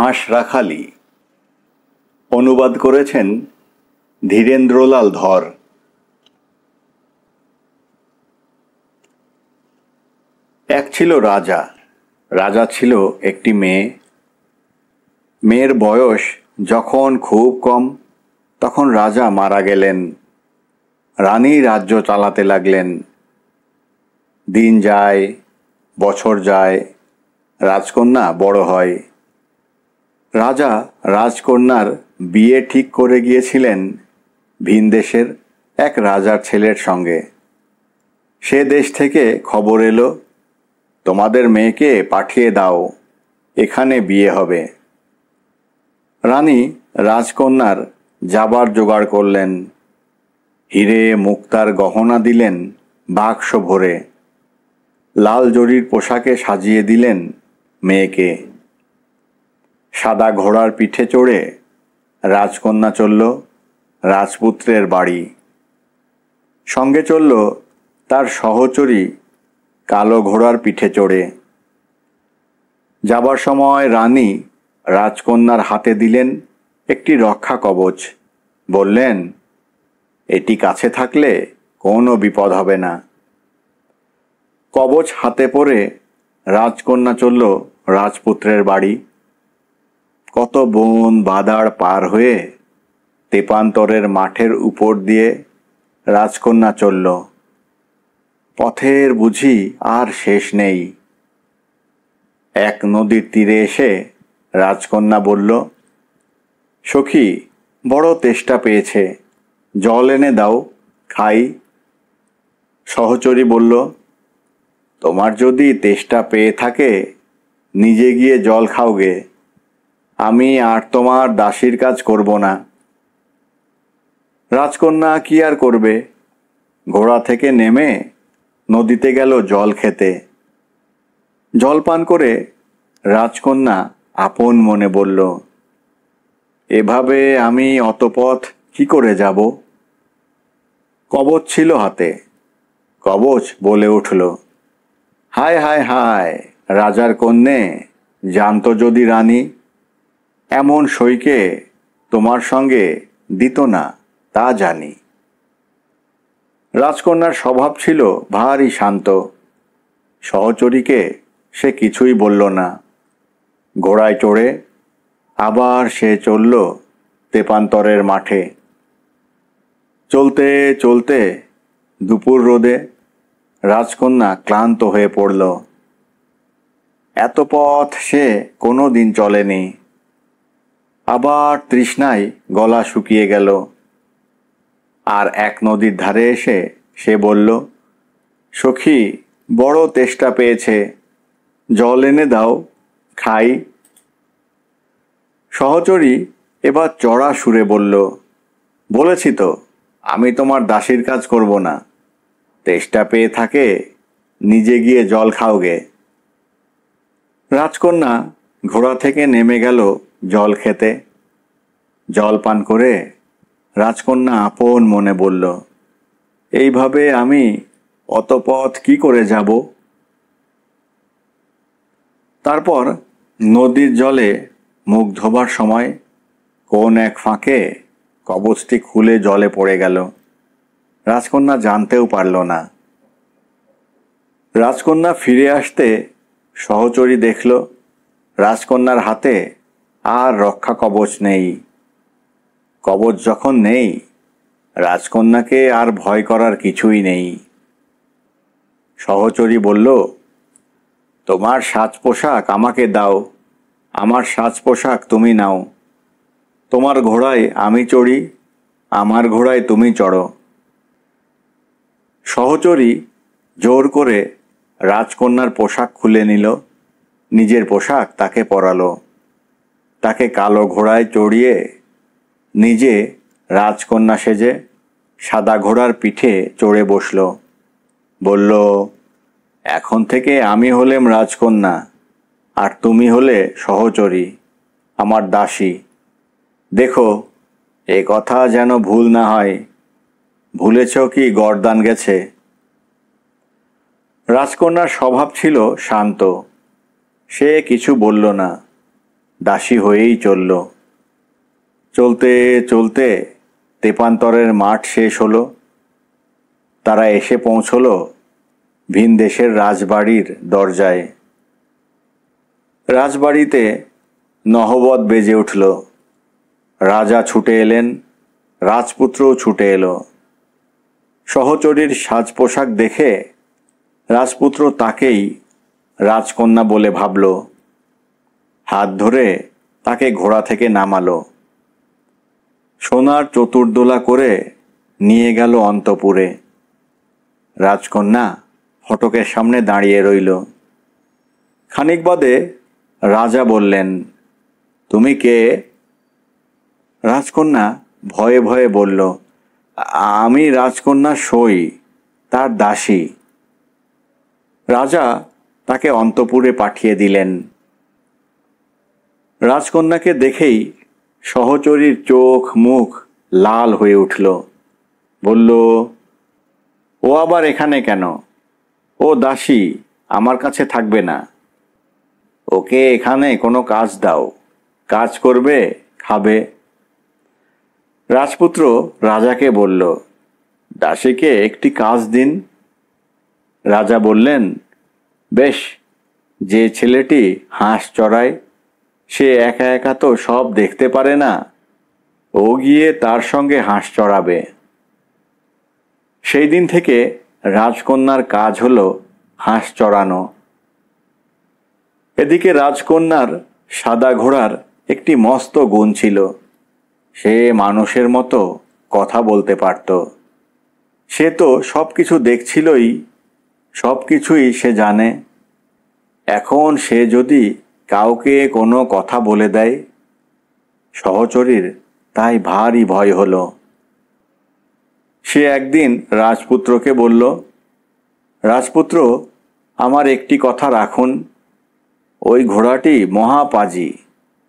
হাঁসরাখালি। অনুবাদ করেছেন ধীরেন্দ্রলাল ধর। এক ছিল রাজা। রাজা ছিল একটি মেয়ে। মেয়ের বয়স যখন খুব কম তখন রাজা মারা গেলেন। রানী রাজ্য চালাতে লাগলেন। দিন যায়, বছর যায়, রাজকন্যা বড় হয়। রাজা রাজকন্যার বিয়ে ঠিক করে গিয়েছিলেন ভিনদেশের এক রাজার ছেলের সঙ্গে। সে দেশ থেকে খবর এলো, তোমাদের মেয়েকে পাঠিয়ে দাও, এখানে বিয়ে হবে। রানী রাজকন্যার যাবার জোগাড় করলেন। হিরে মুক্তার গহনা দিলেন বাক্স ভরে। লাল জরির পোশাকে সাজিয়ে দিলেন মেয়েকে। সাদা ঘোড়ার পিঠে চড়ে রাজকন্যা চলল রাজপুত্রের বাড়ি। সঙ্গে চলল তার সহচরী কালো ঘোড়ার পিঠে চড়ে। যাবার সময় রানী রাজকন্যার হাতে দিলেন একটি রক্ষা কবচ। বললেন, এটি কাছে থাকলে কোনো বিপদ হবে না। কবচ হাতে পরে রাজকন্যা চলল রাজপুত্রের বাড়ি। কত বন বাদাড় পার হয়ে তেপান্তরের মাঠের উপর দিয়ে রাজকন্যা চলল। পথের বুঝি আর শেষ নেই। এক নদীর তীরে এসে রাজকন্যা বলল, সখী, বড় তেষ্টা পেয়েছে, জল এনে দাও, খাই। সহচরী বলল, তোমার যদি তেষ্টা পেয়ে থাকে নিজে গিয়ে জল খাওগে, আমি আর তোমার দাসীর কাজ করব না। রাজকন্যা কি আর করবে, ঘোড়া থেকে নেমে নদীতে গেল জল খেতে। জল পান করে রাজকন্যা আপন মনে বলল, এভাবে আমি অত পথ কি করে যাব? কবচ ছিল হাতে। কবচ বলে উঠল, হায় হায় হায়, রাজার কন্যে, জানতো যদি রানী, এমন সইকে তোমার সঙ্গে দিত না, তা জানি। রাজকন্যার স্বভাব ছিল ভারী শান্ত। সহচরীকে সে কিছুই বলল না। ঘোড়ায় চড়ে আবার সে চলল তেপান্তরের মাঠে। চলতে চলতে দুপুর রোদে রাজকন্যা ক্লান্ত হয়ে পড়ল। এত পথ সে কোনো দিন চলেনি। আবার তৃষ্ণায় গলা শুকিয়ে গেল। আর এক নদীর ধারে এসে সে বলল, সখী, বড় তেষ্টা পেয়েছে, জল এনে দাও, খাই। সহচরী এবার চড়া সুরে বলল, বলেছি তো আমি তোমার দাসীর কাজ করব না। তেষ্টা পেয়ে থাকে নিজে গিয়ে জল খাওগে। রাজকন্যা ঘোড়া থেকে নেমে গেল জল খেতে। জল পান করে রাজকন্যা আপন মনে বলল, এইভাবে আমি অত পথ কি করে যাব? তারপর নদীর জলে মুখ ধোবার সময় কোন এক ফাঁকে কবচটি খুলে জলে পড়ে গেল। রাজকন্যা জানতেও পারল না। রাজকন্যা ফিরে আসতে সহচরী দেখল রাজকন্যার হাতে আর রক্ষা কবচ নেই। কবচ যখন নেই, রাজকন্যাকে আর ভয় করার কিছুই নেই। সহচরী বলল, তোমার সাজ পোশাক আমাকে দাও, আমার সাজ পোশাক তুমি নাও। তোমার ঘোড়ায় আমি চড়ি, আমার ঘোড়ায় তুমি চড়ো। সহচরী জোর করে রাজকন্যার পোশাক খুলে নিল, নিজের পোশাক তাকে পরালো। তাকে কালো ঘোড়ায় চড়িয়ে নিজে রাজকন্যা সেজে সাদা ঘোড়ার পিঠে চড়ে বসল। বলল, এখন থেকে আমি হলেম রাজকন্যা, আর তুমি হলে সহচরী, আমার দাসী। দেখো, এ কথা যেন ভুল না হয়। ভুলেছ কি গরদান গেছে? রাজকন্যার স্বভাব ছিল শান্ত। সে কিছু বলল না। দাসী হয়েই চলল। চলতে চলতে তেপান্তরের মাঠ শেষ হলো। তারা এসে পৌঁছল ভিনদেশের রাজবাড়ির দরজায়। রাজবাড়িতে নহবত বেজে উঠল। রাজা ছুটে এলেন, রাজপুত্রও ছুটে এলো। সহচরীর সাজ পোশাক দেখে রাজপুত্র তাকেই রাজকন্যা বলে ভাবল। হাত ধরে তাকে ঘোড়া থেকে নামালো। সোনার চতুর্দোলা করে নিয়ে গেল অন্তপুরে। রাজকন্যা ফটকের সামনে দাঁড়িয়ে রইল। খানিক বাদে রাজা বললেন, তুমি কে? রাজকন্যা ভয়ে ভয়ে বলল, আমি রাজকন্যা সই, তার দাসী। রাজা তাকে অন্তপুরে পাঠিয়ে দিলেন। রাজকন্যাকে দেখেই সহচরীর চোখ মুখ লাল হয়ে উঠল। বলল, ও আবার এখানে কেন? ও দাসী, আমার কাছে থাকবে না। ওকে এখানে কোনো কাজ দাও, কাজ করবে, খাবে। রাজপুত্র রাজাকে বলল, দাসীকে একটি কাজ দিন। রাজা বললেন, বেশ, যে ছেলেটি হাঁস চড়ায় সে একা একা তো সব দেখতে পারে না, ও গিয়ে তার সঙ্গে হাঁস চড়াবে। সেই দিন থেকে রাজকন্যার কাজ হলো হাঁস চড়ানো। এদিকে রাজকন্যার সাদা ঘোড়ার একটি মস্ত গুণ ছিল, সে মানুষের মতো কথা বলতে পারত। সে তো সব কিছু দেখছিলই, সব কিছুই সে জানে। এখন সে যদি কাউকে কোনো কথা বলে দেয়, সহচরীর তাই ভারী ভয় হলো। সে একদিন রাজপুত্রকে বলল, রাজপুত্র, আমার একটি কথা রাখুন। ওই ঘোড়াটি মহাপাজি,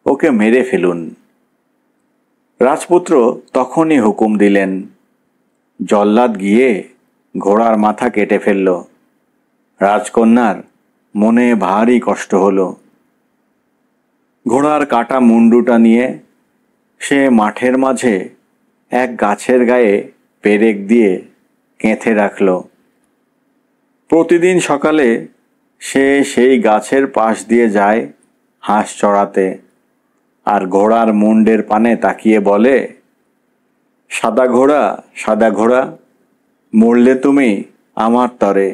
ওকে মেরে ফেলুন। রাজপুত্র তখনই হুকুম দিলেন। জল্লাদ গিয়ে ঘোড়ার মাথা কেটে ফেলল। রাজকন্যার মনে ভারী কষ্ট হলো। ঘোড়ার কাটা মুন্ডুটা নিয়ে সে মাঠের মাঝে এক গাছের গায়ে পেরেক দিয়ে গেঁথে রাখল। প্রতিদিন সকালে সে সেই গাছের পাশ দিয়ে যায় হাঁস চড়াতে, আর ঘোড়ার মুন্ডের পানে তাকিয়ে বলে, সাদা ঘোড়া, সাদা ঘোড়া, মরলে তুমি আমার তরে।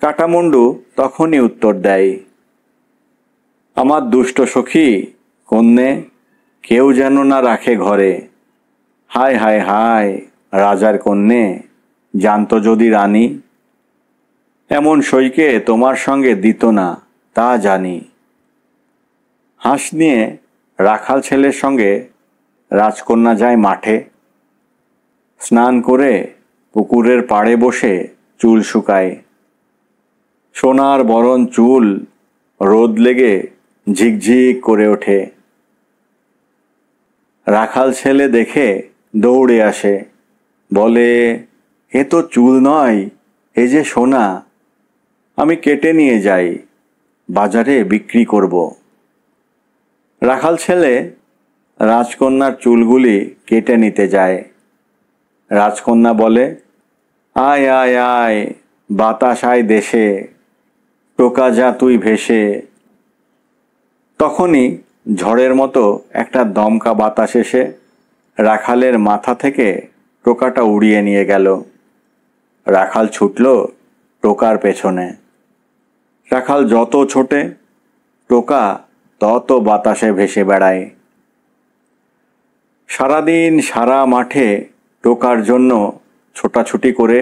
কাটামুন্ডু তখনই উত্তর দেয়, আমার দুষ্ট সখী কন্যে, কেউ যেন না রাখে ঘরে। হায় হায় হায়, রাজার কন্যে, জানতো যদি রানী, এমন সইকে তোমার সঙ্গে দিত না, তা জানি। হাঁস নিয়ে রাখাল ছেলের সঙ্গে রাজকন্যা যায় মাঠে। স্নান করে পুকুরের পাড়ে বসে চুল শুকায়। সোনার বরণ চুল রোদ লেগে ঝিকঝিক করে ওঠে। রাখাল ছেলে দেখে দৌড়ে আসে, বলে, এ তো চুল নয়, এ যে সোনা, আমি কেটে নিয়ে যাই, বাজারে বিক্রি করব। রাখাল ছেলে রাজকন্যার চুলগুলি কেটে নিতে যায়। রাজকন্যা বলে, আয় আয় আয়, বাতাস আয় দেশে, টোকা যা তুই ভেসে। তখনই ঝড়ের মতো একটা দমকা বাতাস এসে রাখালের মাথা থেকে টোকাটা উড়িয়ে নিয়ে গেল। রাখাল ছুটল টোকার পেছনে। রাখাল যত ছোটে, টোকা তত বাতাসে ভেসে বেড়ায়। সারাদিন সারা মাঠে টোকার জন্য ছোটাছুটি করে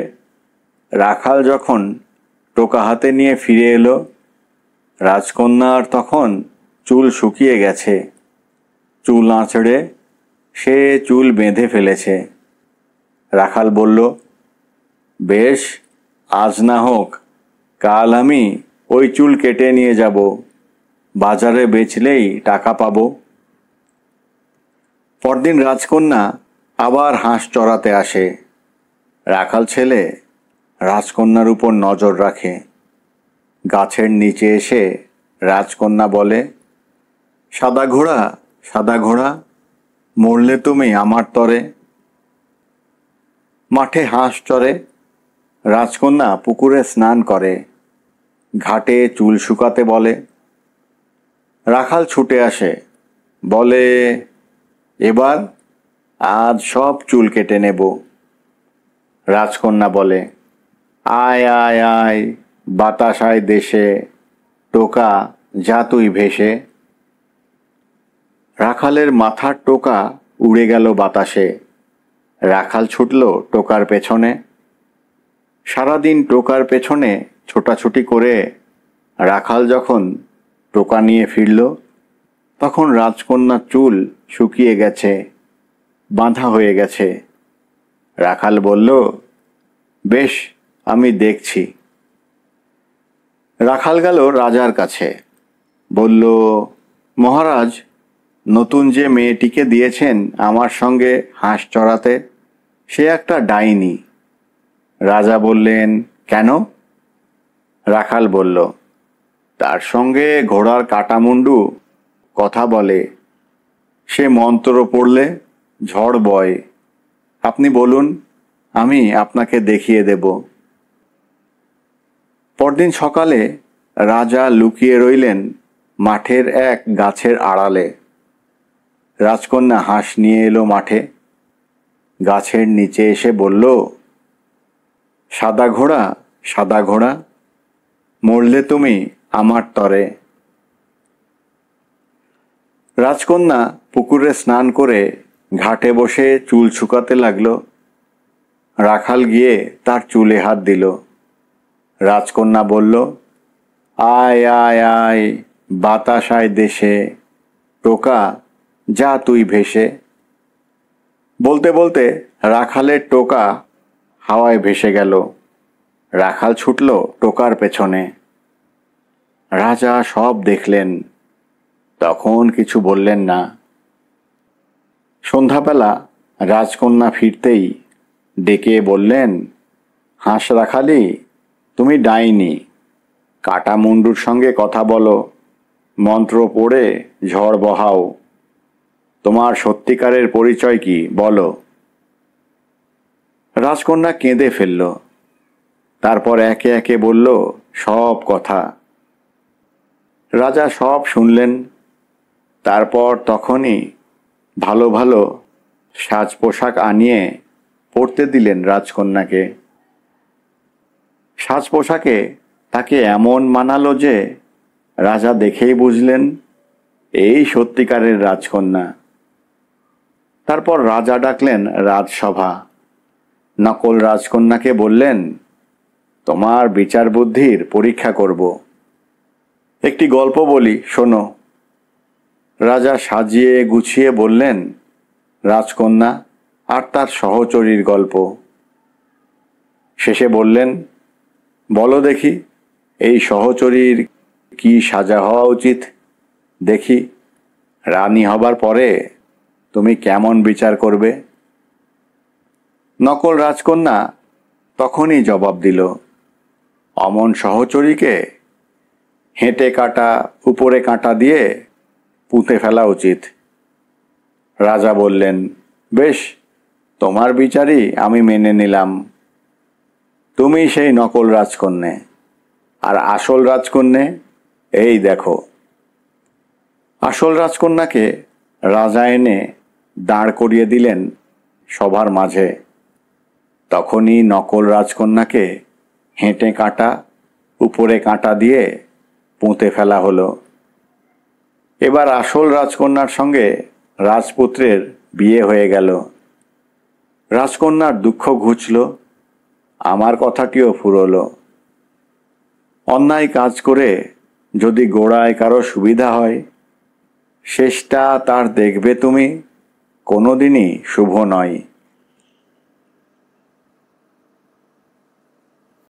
রাখাল যখন টোকা হাতে নিয়ে ফিরে এলো, রাজকন্যার তখন চুল শুকিয়ে গেছে। চুল আঁচড়ে সে চুল বেঁধে ফেলেছে। রাখাল বলল, বেশ, আজ না হোক কাল আমি ওই চুল কেটে নিয়ে যাব, বাজারে বেচলেই টাকা পাব। পরদিন রাজকন্যা আবার হাঁস চড়াতে আসে। রাখাল ছেলে রাজকন্যার উপর নজর রাখে। গাছের নিচে এসে রাজকন্যা বলে, সাদা ঘোড়া, সাদা ঘোড়া, মরলে তুমি আমার তরে। মাঠে হাঁস চরে, রাজকন্যা পুকুরে স্নান করে, ঘাটে চুল শুকাতে বলে। রাখাল ছুটে আসে, বলে, এবার আজ সব চুল কেটে নেব। রাজকন্যা বলে, আয় আয় আয়, বাতাস আয় দেশে, টোকা যা তুই ভেসে। রাখালের মাথার টোকা উড়ে গেল বাতাসে। রাখাল ছুটল টোকার পেছনে। সারাদিন টোকার পেছনে ছোটাছুটি করে রাখাল যখন টোকা নিয়ে ফিরল, তখন রাজকন্যার চুল শুকিয়ে গেছে, বাঁধা হয়ে গেছে। রাখাল বলল, বেশ, আমি দেখছি। রাখাল গেল রাজার কাছে, বলল, মহারাজ, নতুন যে মেয়েটিকে দিয়েছেন আমার সঙ্গে হাঁস চড়াতে, সে একটা ডাইনি। রাজা বললেন, কেন? রাখাল বলল, তার সঙ্গে ঘোড়ার কাটামুন্ডু কথা বলে, সে মন্ত্র পড়লে ঝড় বয়। আপনি বলুন, আমি আপনাকে দেখিয়ে দেব। পরদিন সকালে রাজা লুকিয়ে রইলেন মাঠের এক গাছের আড়ালে। রাজকন্যা হাঁস নিয়ে এলো মাঠে। গাছের নিচে এসে বলল, সাদা ঘোড়া, সাদা ঘোড়া, মরলে তুমি আমার তরে। রাজকন্যা পুকুরে স্নান করে ঘাটে বসে চুল শুকাতে লাগলো। রাখাল গিয়ে তার চুলে হাত দিল। রাজকন্যা বলল, আয় আয় আয়, বাতাস আয় দেশে, টোকা যা তুই ভেসে। বলতে বলতে রাখালের টোকা হাওয়ায় ভেসে গেল। রাখাল ছুটল টোকার পেছনে। রাজা সব দেখলেন, তখন কিছু বললেন না। সন্ধ্যাবেলা রাজকন্যা ফিরতেই ডেকে বললেন, হাঁস রাখালি, তুমি ডাইনি, কাটা মুন্ডুর সঙ্গে কথা বলো, মন্ত্র পড়ে ঝড় বহাও। তোমার সত্যিকারের পরিচয় কি বলো। রাজকন্যা কেঁদে ফেলল। তারপর একে একে বলল সব কথা। রাজা সব শুনলেন। তারপর তখনই ভালো ভালো সাজ পোশাক আনিয়ে পরতে দিলেন রাজকন্যাকে। সাজ পোশাকে তাকে এমন মানালো যে রাজা দেখেই বুঝলেন এই সত্যিকারের রাজকন্যা। তারপর রাজা ডাকলেন রাজসভা। নকল রাজকন্যাকে বললেন, তোমার বিচার বুদ্ধির পরীক্ষা করব। একটি গল্প বলি, শোনো। রাজা সাজিয়ে গুছিয়ে বললেন, রাজকন্যা আর তার সহচরীর গল্প। শেষে বললেন, বলো দেখি, এই সহচরীর কি সাজা হওয়া উচিত, দেখি রানী হবার পরে তুমি কেমন বিচার করবে। নকল রাজকন্যা তখনই জবাব দিল, অমন সহচরীকে হেঁটে কাটা উপরে কাঁটা দিয়ে পুঁতে ফেলা উচিত। রাজা বললেন, বেশ, তোমার বিচারই আমি মেনে নিলাম। তুমি সেই নকল রাজকন্যে, আর আসল রাজকন্যে এই দেখো। আসল রাজকন্যাকে রাজা এনে দাঁড় করিয়ে দিলেন সবার মাঝে। তখনই নকল রাজকন্যাকে হেঁটে কাটা উপরে কাঁটা দিয়ে পুঁতে ফেলা হলো। এবার আসল রাজকন্যার সঙ্গে রাজপুত্রের বিয়ে হয়ে গেল। রাজকন্যার দুঃখ ঘুচল, আমার কথাটিও ফুরলো। অন্যায় কাজ করে যদি গোড়ায় কারো সুবিধা হয়, শেষটা তার দেখবে তুমি কোনোদিনই শুভ নয়।